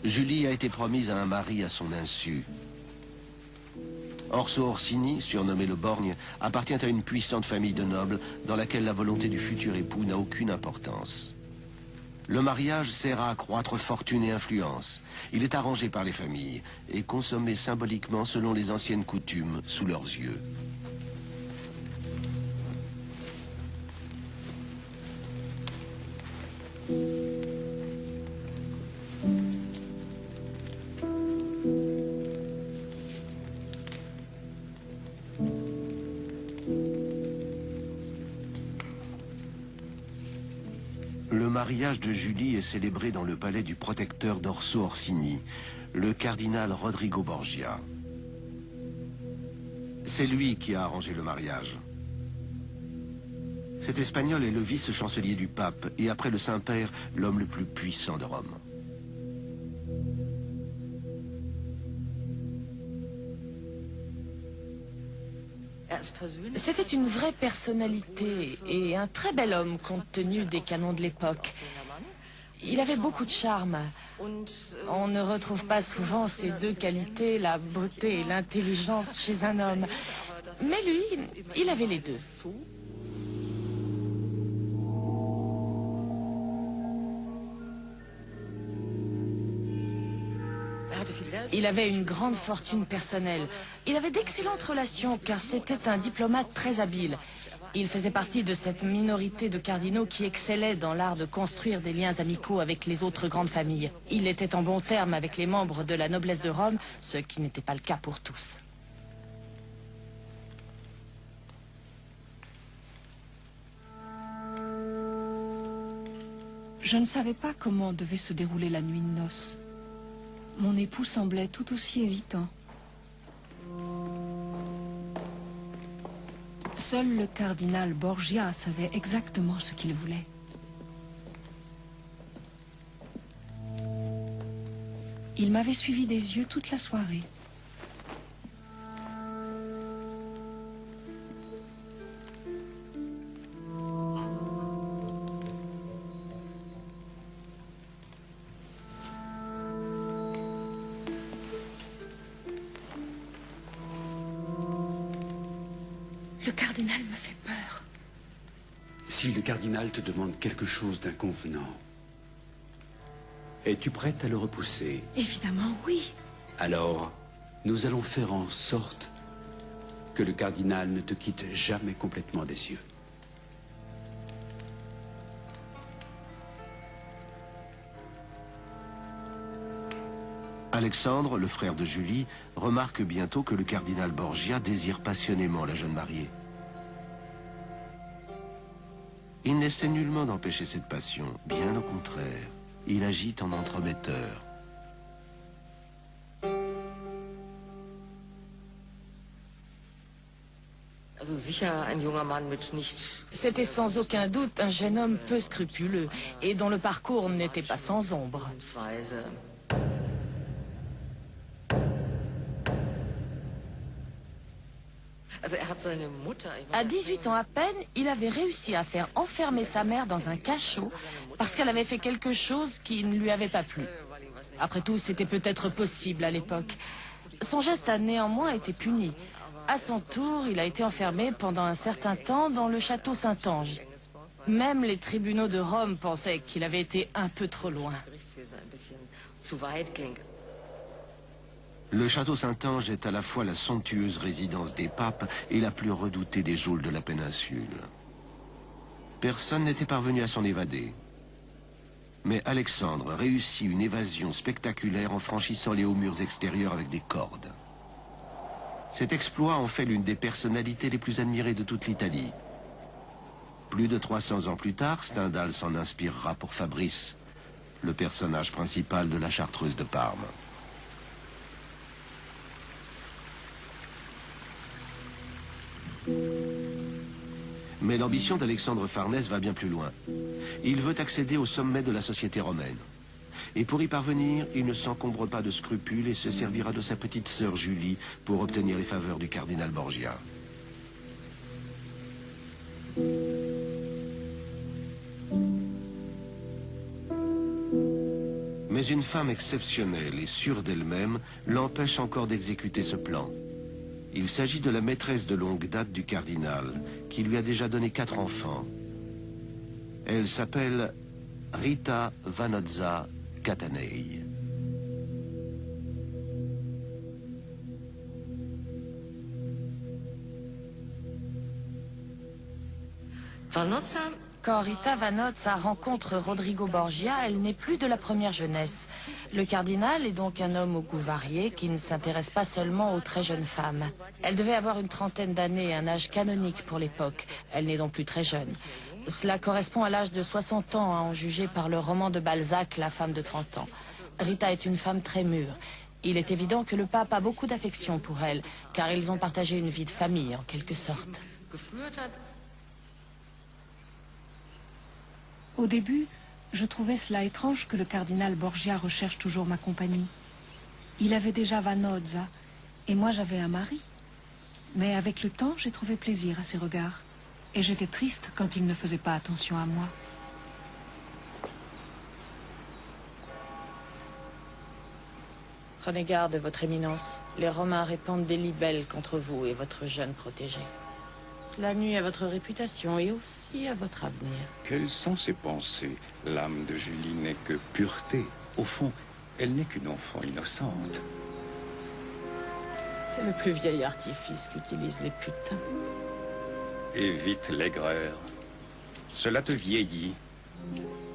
Julie a été promise à un mari à son insu. Orso Orsini, surnommé le Borgne, appartient à une puissante famille de nobles dans laquelle la volonté du futur époux n'a aucune importance. Le mariage sert à accroître fortune et influence. Il est arrangé par les familles et consommé symboliquement selon les anciennes coutumes sous leurs yeux. Le mariage de Julie est célébré dans le palais du protecteur d'Orso Orsini, le cardinal Rodrigo Borgia. C'est lui qui a arrangé le mariage. Cet Espagnol est le vice-chancelier du pape et après le Saint-Père, l'homme le plus puissant de Rome. C'était une vraie personnalité et un très bel homme compte tenu des canons de l'époque. Il avait beaucoup de charme. On ne retrouve pas souvent ces deux qualités, la beauté et l'intelligence chez un homme. Mais lui, il avait les deux. Il avait une grande fortune personnelle. Il avait d'excellentes relations car c'était un diplomate très habile. Il faisait partie de cette minorité de cardinaux qui excellait dans l'art de construire des liens amicaux avec les autres grandes familles. Il était en bon terme avec les membres de la noblesse de Rome, ce qui n'était pas le cas pour tous. Je ne savais pas comment devait se dérouler la nuit de noces. Mon époux semblait tout aussi hésitant. Seul le cardinal Borgia savait exactement ce qu'il voulait. Il m'avait suivi des yeux toute la soirée. Le cardinal me fait peur. Si le cardinal te demande quelque chose d'inconvenant, es-tu prête à le repousser? Évidemment, oui. Alors, nous allons faire en sorte que le cardinal ne te quitte jamais complètement des yeux. Alexandre, le frère de Julie, remarque bientôt que le cardinal Borgia désire passionnément la jeune mariée. Il n'essaie nullement d'empêcher cette passion, bien au contraire. Il agit en entremetteur. C'était sans aucun doute un jeune homme peu scrupuleux et dont le parcours n'était pas sans ombre. À 18 ans à peine, il avait réussi à faire enfermer sa mère dans un cachot parce qu'elle avait fait quelque chose qui ne lui avait pas plu. Après tout, c'était peut-être possible à l'époque. Son geste a néanmoins été puni. À son tour, il a été enfermé pendant un certain temps dans le château Saint-Ange. Même les tribunaux de Rome pensaient qu'il avait été un peu trop loin. Le château Saint-Ange est à la fois la somptueuse résidence des papes et la plus redoutée des geôles de la péninsule. Personne n'était parvenu à s'en évader. Mais Alexandre réussit une évasion spectaculaire en franchissant les hauts murs extérieurs avec des cordes. Cet exploit en fait l'une des personnalités les plus admirées de toute l'Italie. Plus de 300 ans plus tard, Stendhal s'en inspirera pour Fabrice, le personnage principal de la Chartreuse de Parme. Mais l'ambition d'Alexandre Farnèse va bien plus loin. Il veut accéder au sommet de la société romaine. Et pour y parvenir, il ne s'encombre pas de scrupules et se servira de sa petite sœur Julie pour obtenir les faveurs du cardinal Borgia. Mais une femme exceptionnelle et sûre d'elle-même l'empêche encore d'exécuter ce plan. Il s'agit de la maîtresse de longue date du cardinal, qui lui a déjà donné 4 enfants. Elle s'appelle Rita Vanozza Catanei. Quand Rita Vanozza rencontre Rodrigo Borgia, elle n'est plus de la première jeunesse. Le cardinal est donc un homme au goût varié qui ne s'intéresse pas seulement aux très jeunes femmes. Elle devait avoir une trentaine d'années, un âge canonique pour l'époque. Elle n'est donc plus très jeune. Cela correspond à l'âge de 60 ans, à en juger par le roman de Balzac, La femme de 30 ans. Rita est une femme très mûre. Il est évident que le pape a beaucoup d'affection pour elle, car ils ont partagé une vie de famille, en quelque sorte. Au début, je trouvais cela étrange que le cardinal Borgia recherche toujours ma compagnie. Il avait déjà Vanozza, et moi j'avais un mari. Mais avec le temps, j'ai trouvé plaisir à ses regards. Et j'étais triste quand il ne faisait pas attention à moi. Prenez garde, votre éminence. Les Romains répandent des libelles contre vous et votre jeune protégé. Cela nuit à votre réputation et aussi à votre avenir. Quelles sont ses pensées? L'âme de Julie n'est que pureté. Au fond, elle n'est qu'une enfant innocente. C'est le plus vieil artifice qu'utilisent les putains. Évite l'aigreur. Cela te vieillit.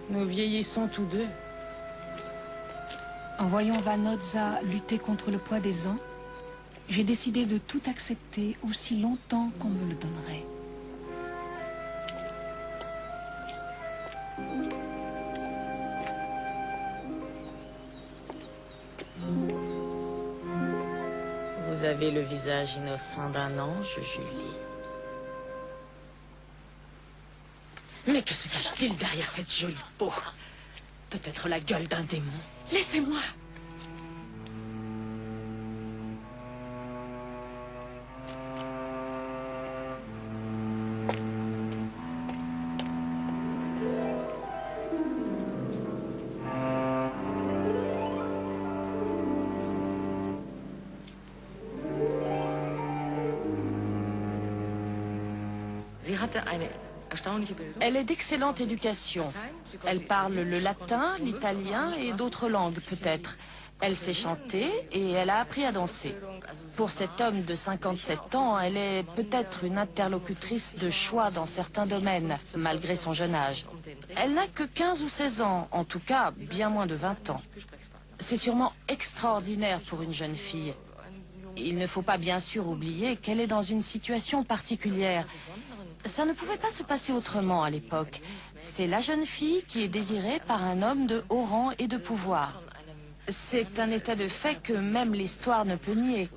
Nous vieillissons tous deux. En voyant Vanozza lutter contre le poids des ans, j'ai décidé de tout accepter aussi longtemps qu'on me le donnerait. Vous avez le visage innocent d'un ange, Julie. Mais que se cache-t-il derrière cette jolie peau? Peut-être la gueule d'un démon. Laissez-moi! Elle est d'excellente éducation. Elle parle le latin, l'italien et d'autres langues peut-être. Elle sait chanter et elle a appris à danser. Pour cet homme de 57 ans, elle est peut-être une interlocutrice de choix dans certains domaines, malgré son jeune âge. Elle n'a que 15 ou 16 ans, en tout cas bien moins de 20 ans. C'est sûrement extraordinaire pour une jeune fille. Il ne faut pas bien sûr oublier qu'elle est dans une situation particulière. Ça ne pouvait pas se passer autrement à l'époque. C'est la jeune fille qui est désirée par un homme de haut rang et de pouvoir. C'est un état de fait que même l'histoire ne peut nier.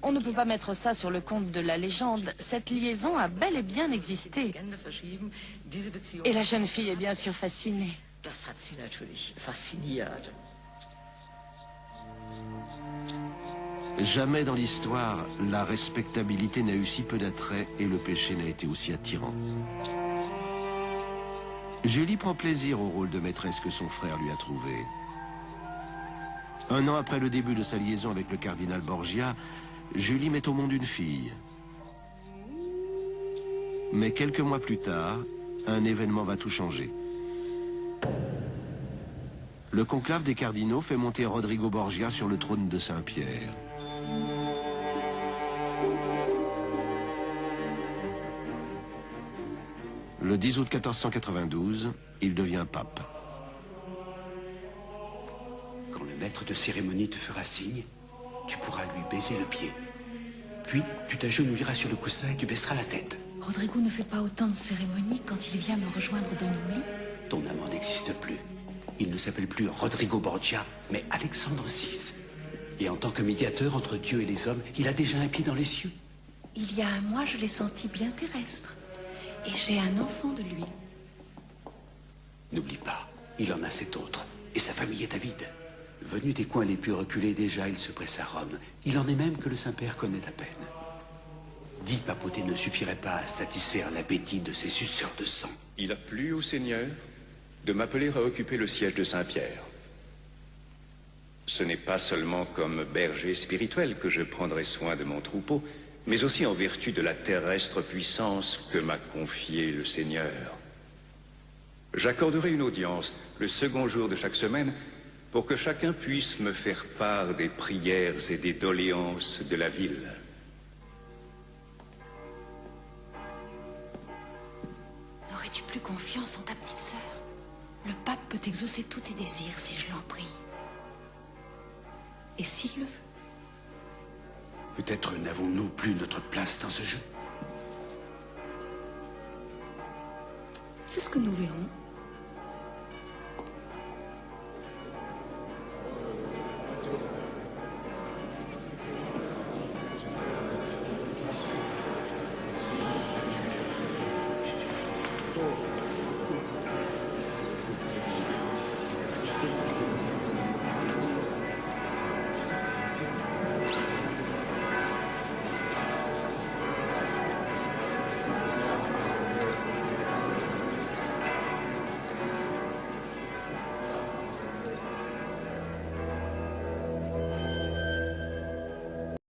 On ne peut pas mettre ça sur le compte de la légende. Cette liaison a bel et bien existé. Et la jeune fille est bien sûr fascinée. Jamais dans l'histoire, la respectabilité n'a eu si peu d'attrait et le péché n'a été aussi attirant. Julie prend plaisir au rôle de maîtresse que son frère lui a trouvé. Un an après le début de sa liaison avec le cardinal Borgia, Julie met au monde une fille. Mais quelques mois plus tard, un événement va tout changer. Le conclave des cardinaux fait monter Rodrigo Borgia sur le trône de Saint-Pierre. Le 10 août 1492, il devient pape. Quand le maître de cérémonie te fera signe, tu pourras lui baiser le pied. Puis, tu t'agenouilleras sur le coussin et tu baisseras la tête. Rodrigo ne fait pas autant de cérémonies quand il vient me rejoindre dans nos lits. Ton amant n'existe plus. Il ne s'appelle plus Rodrigo Borgia, mais Alexandre VI. Et en tant que médiateur entre Dieu et les hommes, il a déjà un pied dans les cieux. Il y a un mois, je l'ai senti bien terrestre. Et j'ai un enfant de lui. N'oublie pas, il en a 7 autres. Et sa famille est avide. Venu des coins les plus reculés, déjà, il se presse à Rome. Il en est même que le Saint-Père connaît à peine. 10 papautés ne suffiraient pas à satisfaire l'appétit de ces suceurs de sang. Il a plu au Seigneur de m'appeler à occuper le siège de Saint-Pierre. Ce n'est pas seulement comme berger spirituel que je prendrai soin de mon troupeau, mais aussi en vertu de la terrestre puissance que m'a confiée le Seigneur. J'accorderai une audience le second jour de chaque semaine pour que chacun puisse me faire part des prières et des doléances de la ville. N'aurais-tu plus confiance en ta petite sœur? Le pape peut exaucer tous tes désirs si je l'en prie. Et s'il le veut. Peut-être n'avons-nous plus notre place dans ce jeu. C'est ce que nous verrons.